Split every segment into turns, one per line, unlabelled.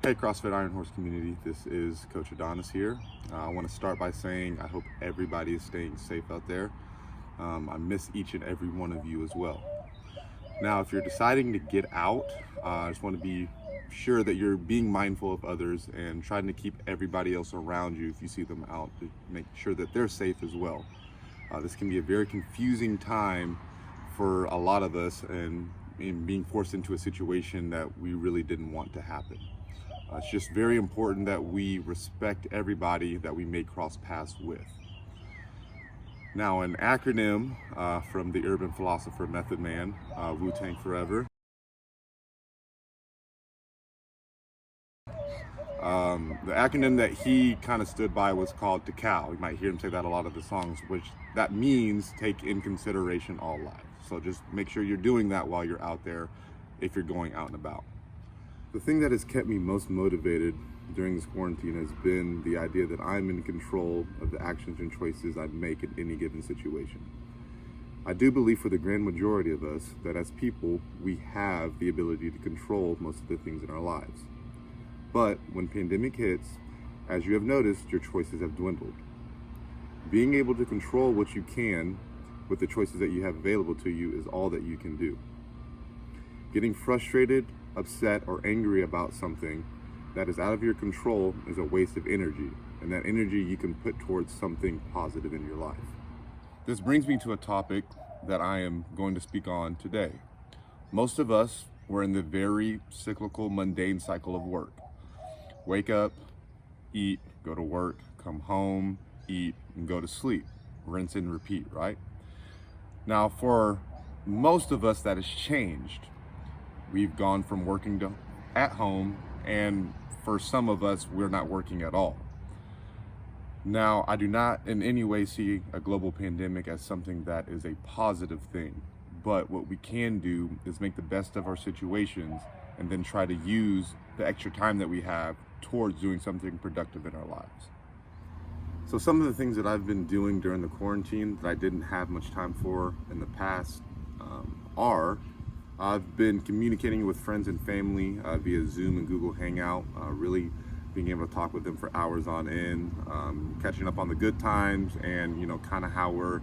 Hey CrossFit Iron Horse community, this is Coach Adonys here. I want to start by saying I hope everybody is staying safe out there. I miss each and every one of you as well. Now, if you're deciding to get out, I just want to be sure that you're being mindful of others and trying to keep everybody else around you if you see them out to make sure that they're safe as well. This can be a very confusing time for a lot of us and being forced into a situation that we really didn't want to happen. It's just very important that we respect everybody that we may cross paths with. Now, an acronym from the urban philosopher Method Man, Wu-Tang Forever. The acronym that he kind of stood by was called TCAL. You might hear him say that a lot of the songs, which that means take in consideration all lives. So just make sure you're doing that while you're out there if you're going out and about. The thing that has kept me most motivated during this quarantine has been the idea that I'm in control of the actions and choices I make in any given situation. I do believe for the grand majority of us that as people, we have the ability to control most of the things in our lives. But when pandemic hits, as you have noticed, your choices have dwindled. Being able to control what you can with the choices that you have available to you is all that you can do. Getting frustrated, upset, or angry about something that is out of your control is a waste of energy, and that energy you can put towards something positive in your life. This brings me to a topic that I am going to speak on today. Most of us were in the very cyclical, mundane cycle of work. Wake up, eat, go to work, come home, eat, and go to sleep. Rinse and repeat, right? Now, for most of us, that has changed. We've gone from working to at home, and for some of us, we're not working at all. Now, I do not in any way see a global pandemic as something that is a positive thing, but what we can do is make the best of our situations and then try to use the extra time that we have towards doing something productive in our lives. So some of the things that I've been doing during the quarantine that I didn't have much time for in the past are I've been communicating with friends and family via Zoom and Google Hangout, really being able to talk with them for hours on end, catching up on the good times and, kind of how we're,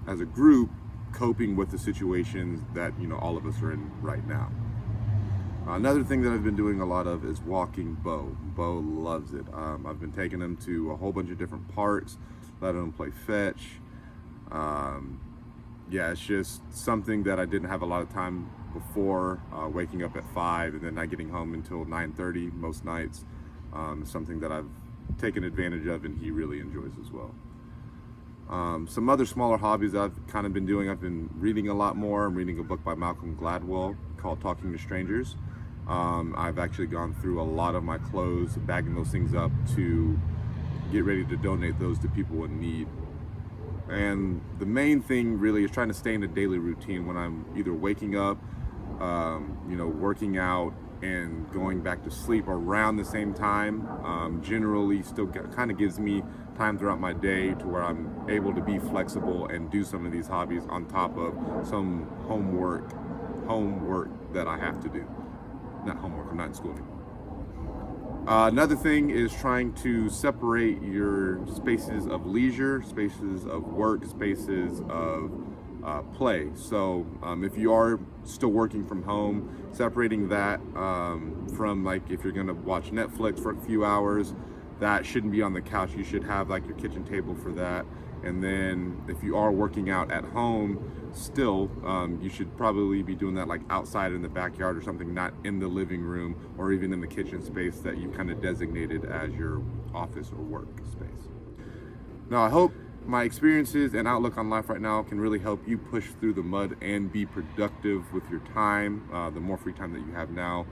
as a group, coping with the situations that, all of us are in right now. Another thing that I've been doing a lot of is walking Bo. Bo loves it. I've been taking him to a whole bunch of different parks, letting him play fetch. It's just something that I didn't have a lot of time before, waking up at 5 and then not getting home until 9:30 most nights. Something that I've taken advantage of and he really enjoys as well. Some other smaller hobbies I've kind of been doing, I've been reading a lot more. I'm reading a book by Malcolm Gladwell called Talking to Strangers. I've actually gone through a lot of my clothes, bagging those things up to get ready to donate those to people in need. And the main thing really is trying to stay in a daily routine when I'm either waking up, working out and going back to sleep around the same time. Generally still kind of gives me time throughout my day to where I'm able to be flexible and do some of these hobbies on top of some homework that I have to do. Not homework, I'm not in school anymore. Another thing is trying to separate your spaces of leisure, spaces of work, spaces of play. So if you are still working from home, separating that from, like, if you're gonna watch Netflix for a few hours, that shouldn't be on the couch. You should have like your kitchen table for that. And then if you are working out at home still, you should probably be doing that like outside in the backyard or something, not in the living room or even in the kitchen space that you kind of designated as your office or work space. Now, I hope my experiences and outlook on life right now can really help you push through the mud and be productive with your time, the more free time that you have now.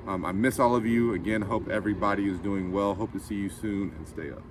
I miss all of you. Again, hope everybody is doing well. Hope to see you soon, and stay up.